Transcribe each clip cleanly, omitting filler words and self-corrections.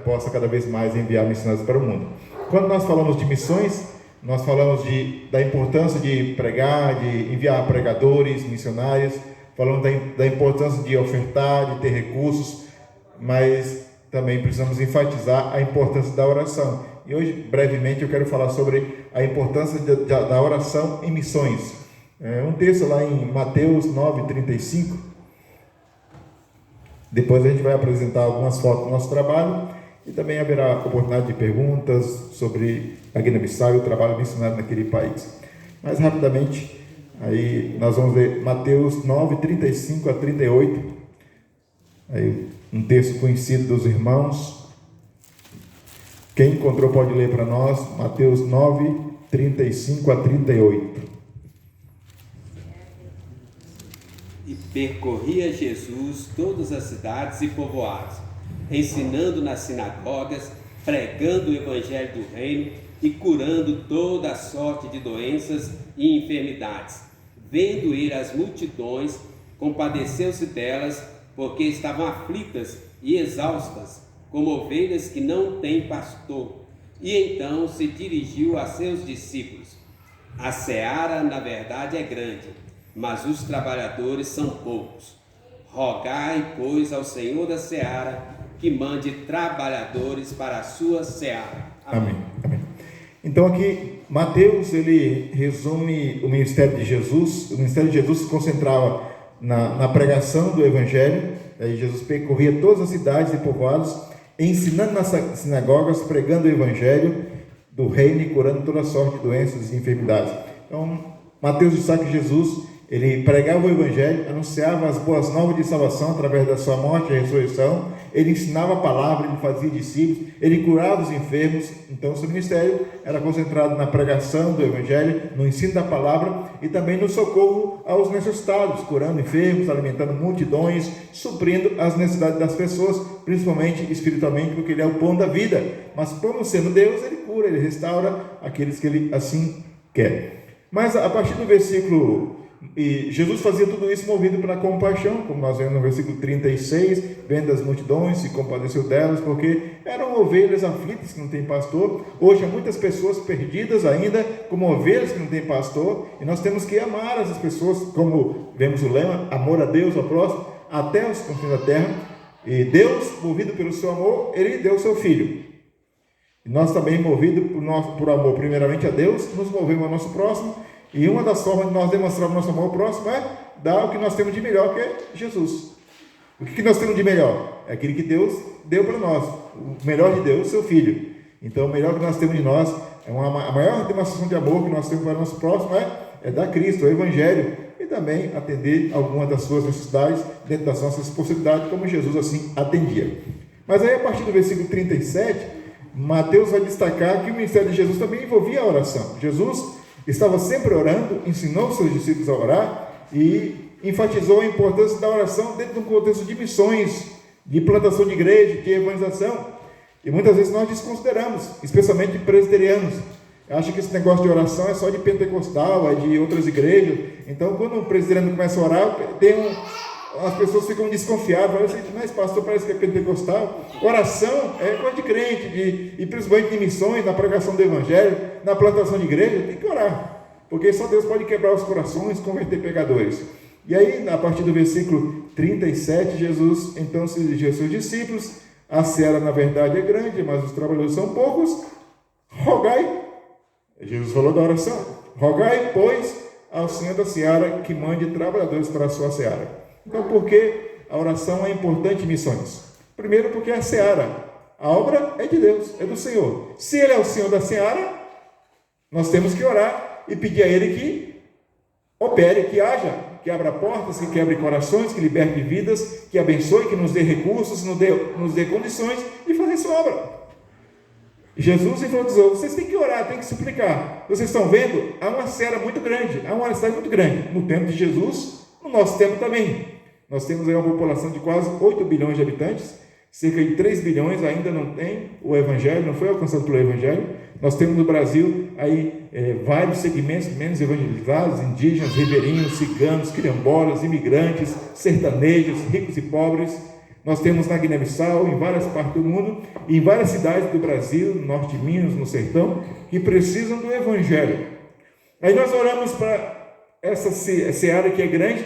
possa cada vez mais enviar missionários para o mundo. Quando nós falamos de missões, nós falamos da importância de pregar, de enviar pregadores, missionários, falamos da importância de ofertar, de ter recursos, mas também precisamos enfatizar a importância da oração. E hoje, brevemente, eu quero falar sobre a importância da oração em missões. Um texto lá em Mateus 9:35. Depois a gente vai apresentar algumas fotos do nosso trabalho e também haverá oportunidade de perguntas sobre a Guiné-Bissau e o trabalho missionário naquele país. Mas rapidamente, aí nós vamos ler Mateus 9:35 a 38, aí um texto conhecido dos irmãos. Quem encontrou pode ler para nós, Mateus 9:35 a 38. E percorria Jesus todas as cidades e povoados, ensinando nas sinagogas, pregando o evangelho do reino e curando toda a sorte de doenças e enfermidades. Vendo ele as multidões, compadeceu-se delas, porque estavam aflitas e exaustas, como ovelhas que não têm pastor. E então se dirigiu a seus discípulos: a seara, na verdade, é grande, mas os trabalhadores são poucos. Rogai, pois, ao Senhor da seara que mande trabalhadores para a sua seara. Amém. Amém. Então aqui, Mateus, ele resume o ministério de Jesus. O ministério de Jesus se concentrava na pregação do Evangelho. Aí Jesus percorria todas as cidades e povoados, ensinando nas sinagogas, pregando o Evangelho do reino e curando toda sorte de doenças e enfermidades. Então, Mateus destaca que Jesus, ele pregava o Evangelho, anunciava as boas novas de salvação através da sua morte e ressurreição, ele ensinava a palavra, ele fazia discípulos, ele curava os enfermos. Então o seu ministério era concentrado na pregação do Evangelho, no ensino da palavra e também no socorro aos necessitados, curando enfermos, alimentando multidões, suprindo as necessidades das pessoas, principalmente espiritualmente, porque ele é o pão da vida. Mas como sendo Deus, ele cura, ele restaura aqueles que ele assim quer. Mas a partir do versículo... E Jesus fazia tudo isso movido pela compaixão, como nós vemos no versículo 36, vendo as multidões, se compadeceu delas, porque eram ovelhas aflitas que não têm pastor. Hoje há muitas pessoas perdidas ainda, como ovelhas que não têm pastor, e nós temos que amar essas pessoas, como vemos o lema, amor a Deus, ao próximo, até os confins da terra. E Deus, movido pelo seu amor, ele deu o seu Filho. E nós também, movidos por amor primeiramente a Deus, nos movemos ao nosso próximo. E uma das formas de nós demonstrarmos nosso amor ao próximo é dar o que nós temos de melhor, que é Jesus. O que nós temos de melhor? É aquilo que Deus deu para nós. O melhor de Deus, seu Filho. Então, o melhor que nós temos de nós, a maior demonstração de amor que nós temos para o nosso próximo é dar Cristo, o Evangelho. E também atender algumas das suas necessidades dentro das nossas possibilidades, como Jesus assim atendia. Mas aí, a partir do versículo 37, Mateus vai destacar que o ministério de Jesus também envolvia a oração. Jesus estava sempre orando, ensinou seus discípulos a orar e enfatizou a importância da oração dentro de um contexto de missões, de plantação de igreja, de evangelização. E muitas vezes nós desconsideramos, especialmente presbiterianos. Acham que esse negócio de oração é só de pentecostal, é de outras igrejas. Então, quando um presbiteriano começa a orar, as pessoas ficam desconfiadas, mas pastor, parece que é pentecostal. Oração é coisa de crente, e principalmente de missões, na pregação do Evangelho, na plantação de igreja, tem que orar, porque só Deus pode quebrar os corações, converter pecadores. E aí, a partir do versículo 37, Jesus então se dirigiu aos seus discípulos: a seara na verdade é grande, mas os trabalhadores são poucos. Rogai, Jesus falou da oração, rogai, pois, ao Senhor da seara que mande trabalhadores para a sua seara. Então, por que a oração é importante em missões? Primeiro, porque a seara, a obra é de Deus, é do Senhor. Se Ele é o Senhor da seara, nós temos que orar e pedir a Ele que opere, que haja, que abra portas, que quebre corações, que liberte vidas, que abençoe, que nos dê recursos, nos dê condições de fazer sua obra. Jesus enfatizou: vocês têm que orar, têm que suplicar. Vocês estão vendo? Há uma seara muito grande, há uma necessidade muito grande. No tempo de Jesus, no nosso tempo também. Nós temos aí uma população de quase 8 bilhões de habitantes, cerca de 3 bilhões ainda não tem o Evangelho, não foi alcançado pelo Evangelho. Nós temos no Brasil aí vários segmentos menos evangelizados: indígenas, ribeirinhos, ciganos, quilombolas, imigrantes, sertanejos, ricos e pobres. Nós temos na Guiné-Bissau, em várias partes do mundo, e em várias cidades do Brasil, no norte de Minas, no sertão, que precisam do Evangelho. Aí nós oramos para essa seara que é grande.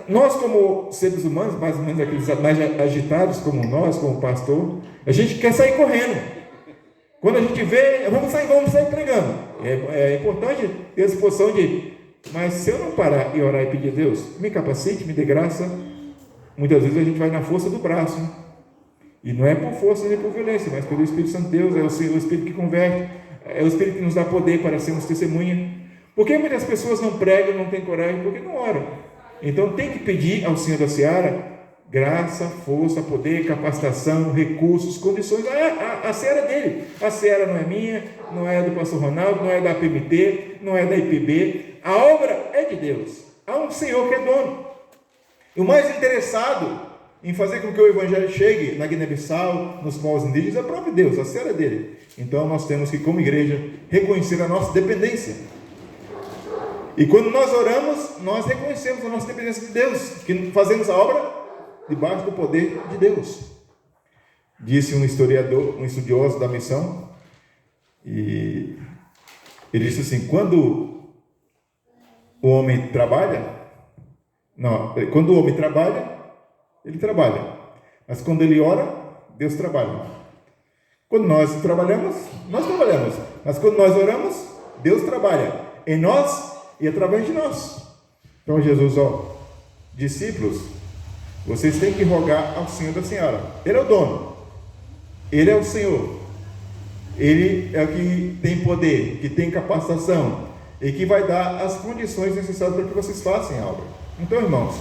Nós, como seres humanos, mais ou menos aqueles mais agitados como nós, como pastor, a gente quer sair correndo. Quando a gente vê, vamos sair pregando. É importante ter a disposição de, mas se eu não parar e orar e pedir a Deus, me capacite, me dê graça, muitas vezes a gente vai na força do braço. E não é por força nem por violência, mas pelo Espírito Santo de Deus, é o Espírito que converte, é o Espírito que nos dá poder para sermos testemunha. Por que muitas pessoas não pregam, não têm coragem? Porque não oram. Então tem que pedir ao Senhor da Seara graça, força, poder, capacitação, recursos, condições. A seara é dele. A seara não é minha, não é do pastor Ronaldo, não é da PMT, não é da IPB. A obra é de Deus. Há um Senhor que é dono. E o mais interessado em fazer com que o Evangelho chegue na Guiné-Bissau, nos povos indígenas, é o próprio Deus, a seara é dele. Então nós temos que, como igreja, reconhecer a nossa dependência. E quando nós oramos, nós reconhecemos a nossa dependência de Deus, que fazemos a obra debaixo do poder de Deus. Disse um historiador, um estudioso da missão, e ele disse assim: quando o homem trabalha, ele trabalha, mas quando ele ora, Deus trabalha. Quando nós trabalhamos, mas quando nós oramos, Deus trabalha em nós e através de nós. Então Jesus, discípulos, vocês têm que rogar ao Senhor da Senhora. Ele é o dono, Ele é o Senhor, Ele é o que tem poder, que tem capacitação e que vai dar as condições necessárias para que vocês façam a obra. Então, irmãos,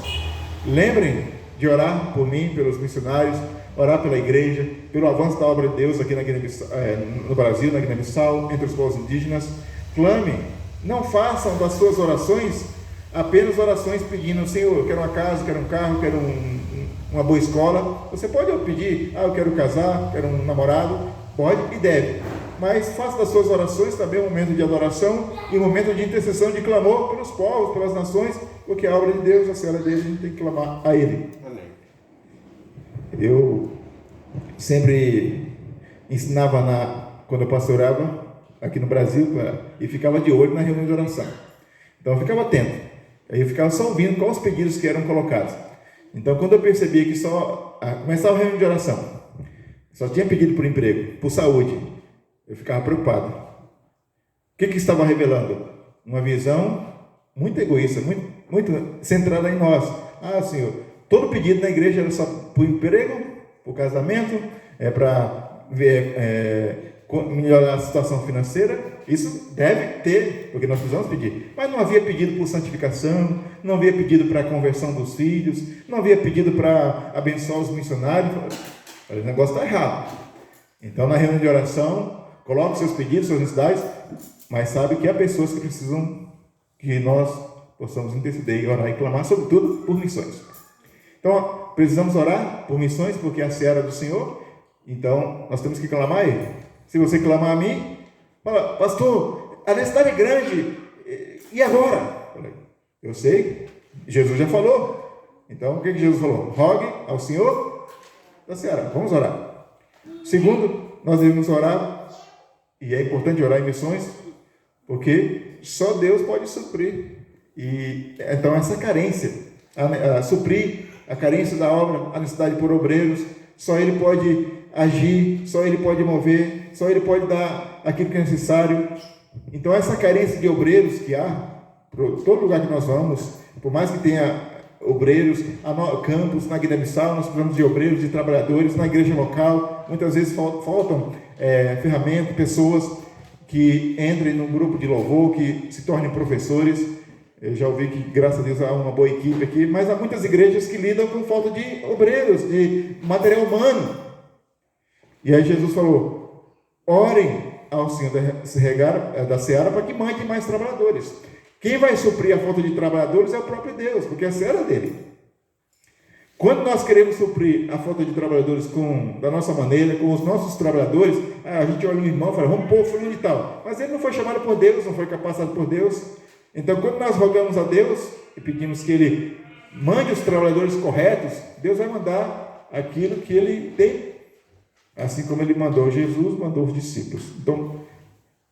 lembrem de orar por mim, pelos missionários, orar pela igreja, pelo avanço da obra de Deus aqui no Brasil, na Guiné-Bissau, entre os povos indígenas. Clamem, não façam das suas orações apenas orações pedindo: Senhor, eu quero uma casa, quero um carro, quero uma boa escola. Você pode pedir: eu quero casar, quero um namorado. Pode e deve, mas faça das suas orações também um momento de adoração e um momento de intercessão, de clamor pelos povos, pelas nações, porque a obra de Deus, a seara dele, a gente tem que clamar a Ele. Amém. Eu sempre ensinava quando eu pastorava aqui no Brasil, e ficava de olho na reunião de oração. Então eu ficava atento. Aí eu ficava só ouvindo quais os pedidos que eram colocados. Então quando eu percebia que começava a reunião de oração, só tinha pedido por emprego, por saúde, eu ficava preocupado. O que estava revelando? Uma visão muito egoísta, muito centrada em nós. Senhor, todo pedido na igreja era só por emprego, por casamento, para melhorar a situação financeira. Isso deve ter, porque nós precisamos pedir. Mas não havia pedido por santificação, não havia pedido para a conversão dos filhos, não havia pedido para abençoar os missionários. O negócio está errado. Então, na reunião de oração, coloque seus pedidos, suas necessidades, mas sabe que há pessoas que precisam que nós possamos interceder, orar e clamar, sobretudo por missões. Então, precisamos orar por missões, porque é a seara do Senhor. Então, nós temos que clamar a Ele. Se você clamar a mim, fala: pastor, a necessidade é grande, e agora? Eu sei, Jesus já falou. Então, o que Jesus falou? Rogue ao Senhor da seara. Vamos orar. Segundo, nós devemos orar, e é importante orar em missões, porque só Deus pode suprir. E então essa carência, suprir a carência da obra, a necessidade por obreiros, só Ele pode agir, só Ele pode mover, só Ele pode dar aquilo que é necessário. Então essa carência de obreiros que há, por todo lugar que nós vamos, por mais que tenha obreiros, campos na Guiné-Bissau, nós precisamos de obreiros, de trabalhadores, na igreja local, muitas vezes faltam ferramentas, pessoas que entrem num grupo de louvor, que se tornem professores. Eu já ouvi que, graças a Deus, há uma boa equipe aqui, mas há muitas igrejas que lidam com falta de obreiros, de material humano. E aí Jesus falou: orem ao Senhor da seara para que mande mais trabalhadores. Quem vai suprir a falta de trabalhadores é o próprio Deus, porque a seara é dele. Quando nós queremos suprir a falta de trabalhadores da nossa maneira, com os nossos trabalhadores, a gente olha um irmão e fala: vamos pôr fulano e tal. Mas ele não foi chamado por Deus, não foi capacitado por Deus. Então, quando nós rogamos a Deus e pedimos que Ele mande os trabalhadores corretos, Deus vai mandar aquilo que Ele tem. Assim como Ele mandou Jesus, mandou os discípulos. Então,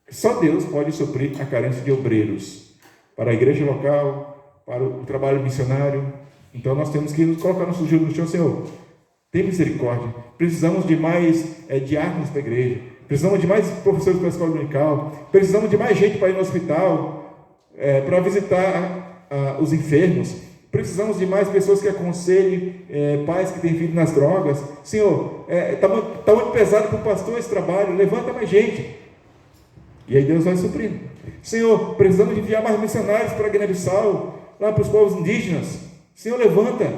só Deus pode suprir a carência de obreiros para a igreja local, para o trabalho missionário. Então, nós temos que nos colocar nossos joelhos no chão, Senhor, tem misericórdia. Precisamos de mais diáconos para a igreja. Precisamos de mais professores para a escola dominical. Precisamos de mais gente para ir no hospital, para visitar os enfermos. Precisamos de mais pessoas que aconselhem pais que têm filho nas drogas. Senhor, está muito pesado para o pastor esse trabalho. Levanta mais gente. E aí Deus vai suprindo. Senhor, precisamos de enviar mais missionários para a Guiné-Bissau, lá para os povos indígenas. Senhor, levanta.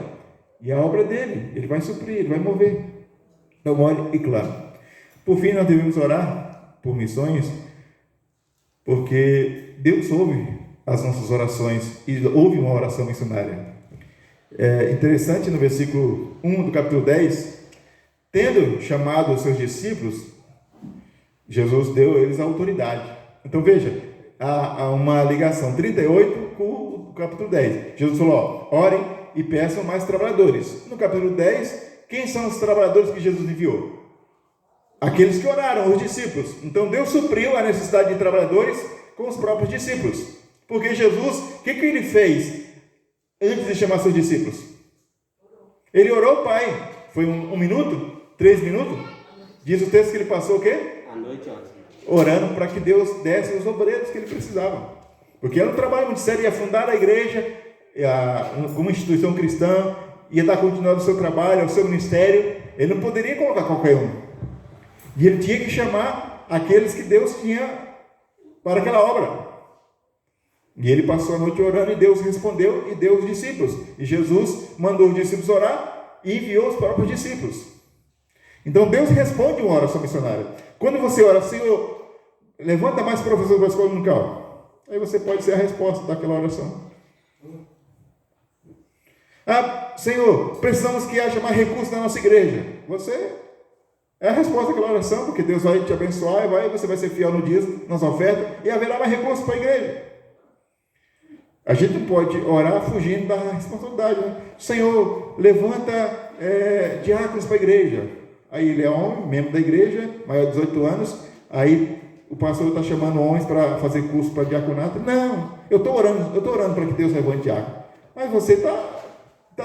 E a obra dele, ele vai suprir, ele vai mover. Então, olhe e claro. Por fim, nós devemos orar por missões, porque Deus ouve as nossas orações e ouve uma oração missionária. É interessante no versículo 1 do capítulo 10, tendo chamado os seus discípulos, Jesus deu a eles a autoridade. Então veja, há uma ligação 38 com o capítulo 10. Jesus falou, orem e peçam mais trabalhadores. No capítulo 10, quem são os trabalhadores que Jesus enviou? Aqueles que oraram, os discípulos. Então Deus supriu a necessidade de trabalhadores com os próprios discípulos. Porque Jesus, o que ele fez antes de chamar seus discípulos? Ele orou ao Pai. Foi 1 minuto? 3 minutos? Diz o texto que ele passou o quê? A noite ontem. Orando para que Deus desse os obreiros que ele precisava. Porque era um trabalho muito sério, ia fundar a igreja, uma instituição cristã, ia dar continuidade ao seu trabalho, ao seu ministério. Ele não poderia colocar qualquer um. E ele tinha que chamar aqueles que Deus tinha para aquela obra. E ele passou a noite orando e Deus respondeu e deu os discípulos. E Jesus mandou os discípulos orar e enviou os próprios discípulos. Então Deus responde uma oração missionária. Quando você ora, Senhor, levanta mais professores da escola dominical. Aí você pode ser a resposta daquela oração. Senhor, precisamos que haja mais recursos na nossa igreja. Você é a resposta daquela oração, porque Deus vai te abençoar e você vai ser fiel no dízimo, nas ofertas, e haverá mais recursos para a igreja. A gente não pode orar fugindo da responsabilidade, né? Senhor, levanta diáconos para a igreja. Aí ele é homem, membro da igreja, maior de 18 anos, aí o pastor está chamando homens para fazer curso para diaconato. Não, eu estou orando para que Deus levante diácono. Mas você está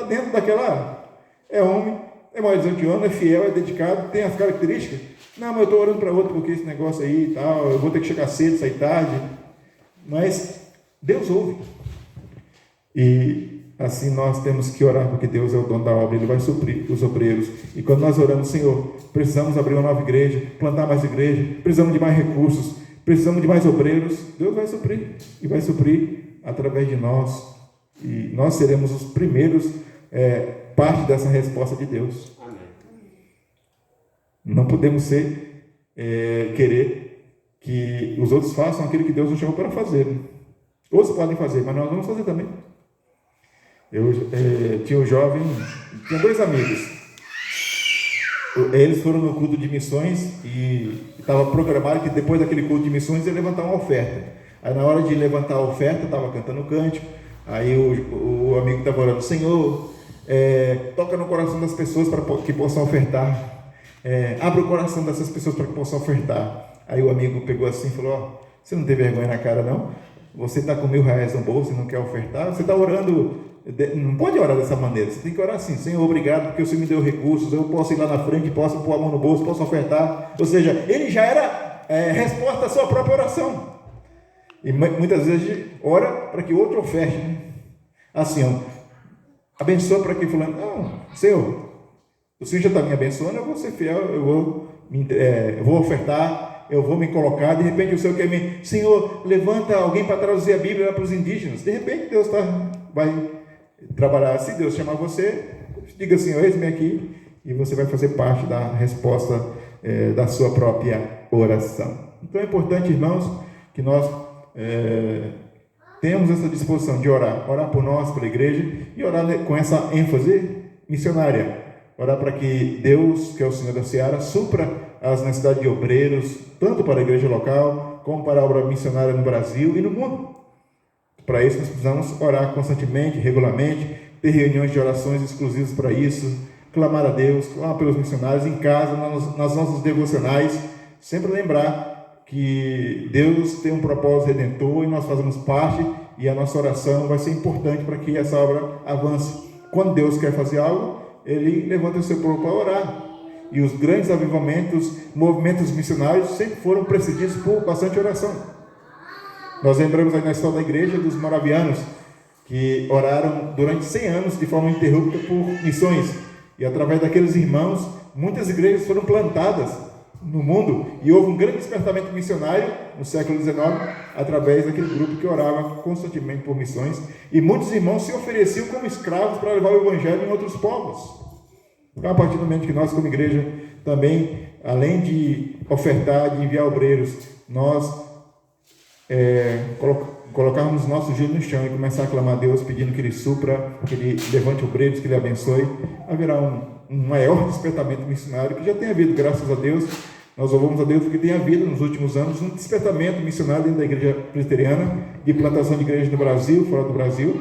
dentro daquela, é homem, é maior de 18 anos, é fiel, é dedicado, tem as características. Não, mas eu estou orando para outro porque esse negócio aí e tal, eu vou ter que chegar cedo, sair tarde. Mas Deus ouve. E assim nós temos que orar, porque Deus é o dono da obra, Ele vai suprir os obreiros. E quando nós oramos, Senhor, precisamos abrir uma nova igreja, plantar mais igreja, precisamos de mais recursos, precisamos de mais obreiros, Deus vai suprir, e vai suprir através de nós. E nós seremos os primeiros parte dessa resposta de Deus. Amém. Não podemos querer que os outros façam aquilo que Deus nos chamou para fazer. Outros podem fazer, mas nós vamos fazer também. Eu tinha um jovem, tinha 2 amigos. Eles foram no culto de missões e estava programado que depois daquele culto de missões ia levantar uma oferta. Aí na hora de levantar a oferta, estava cantando cântico. Aí o amigo estava orando, Senhor, toca no coração das pessoas para que possam ofertar. Abre o coração dessas pessoas para que possam ofertar. Aí o amigo pegou assim e falou, você não tem vergonha na cara não? Você está com R$1.000 no bolso e não quer ofertar? Você está orando, não pode orar dessa maneira, você tem que orar assim, Senhor, obrigado porque o Senhor me deu recursos, eu posso ir lá na frente, posso pôr a mão no bolso, posso ofertar. Ou seja, ele já era resposta à sua própria oração. E muitas vezes a gente ora para que o outro oferte, né? Assim, abençoa para que fulano, não, Senhor, o Senhor já está me abençoando, eu vou ser fiel, eu vou ofertar, eu vou me colocar. De repente o Senhor quer me, Senhor, levanta alguém para traduzir a Bíblia para os indígenas. De repente Deus vai trabalhar. Se Deus chamar você, diga, Senhor, eis-me aqui, e você vai fazer parte da resposta da sua própria oração. Então é importante, irmãos, que nós temos essa disposição de orar por nós, pela igreja, e orar com essa ênfase missionária. Orar para que Deus, que é o Senhor da Seara, supra as necessidades de obreiros, tanto para a igreja local, como para a obra missionária no Brasil e no mundo. Para isso nós precisamos orar constantemente, regularmente, ter reuniões de orações exclusivas para isso, clamar a Deus, clamar pelos missionários em casa, nas nossas devocionais, sempre lembrar que Deus tem um propósito redentor e nós fazemos parte, e a nossa oração vai ser importante para que essa obra avance. Quando Deus quer fazer algo, Ele levanta o seu povo para orar. E os grandes avivamentos, movimentos missionários sempre foram precedidos por bastante oração. Nós lembramos aí na história da igreja dos moravianos, que oraram durante 100 anos de forma ininterrupta por missões. E através daqueles irmãos, muitas igrejas foram plantadas no mundo, e houve um grande despertamento missionário no século XIX, através daquele grupo que orava constantemente por missões, e muitos irmãos se ofereciam como escravos para levar o evangelho em outros povos. Então, a partir do momento que nós, como igreja, também, além de ofertar, de enviar obreiros, nós colocarmos nosso joelho no chão e começar a clamar a Deus, pedindo que Ele supra, que Ele levante obreiros, que Ele abençoe, haverá um maior despertamento missionário, que já tem havido, graças a Deus. Nós louvamos a Deus porque tem havido nos últimos anos um despertamento missionário dentro da igreja presbiteriana, de plantação de igrejas no Brasil, fora do Brasil,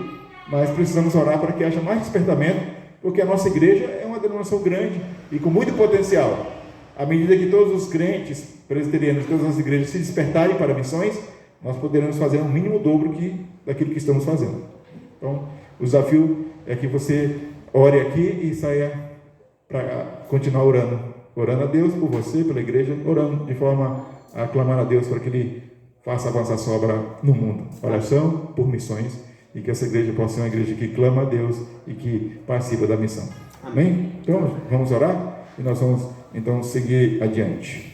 mas precisamos orar para que haja mais despertamento, porque a nossa igreja é uma denominação grande e com muito potencial. À medida que todos os crentes presbiterianos, todas as igrejas se despertarem para missões, nós poderemos fazer um mínimo dobro daquilo que estamos fazendo. Então, o desafio é que você ore aqui e saia para continuar orando a Deus por você, pela igreja, orando de forma a clamar a Deus para que Ele faça avançar a sua obra no mundo. Oração por missões, e que essa igreja possa ser uma igreja que clama a Deus e que participa da missão. Amém? Então, vamos orar e nós vamos então seguir adiante.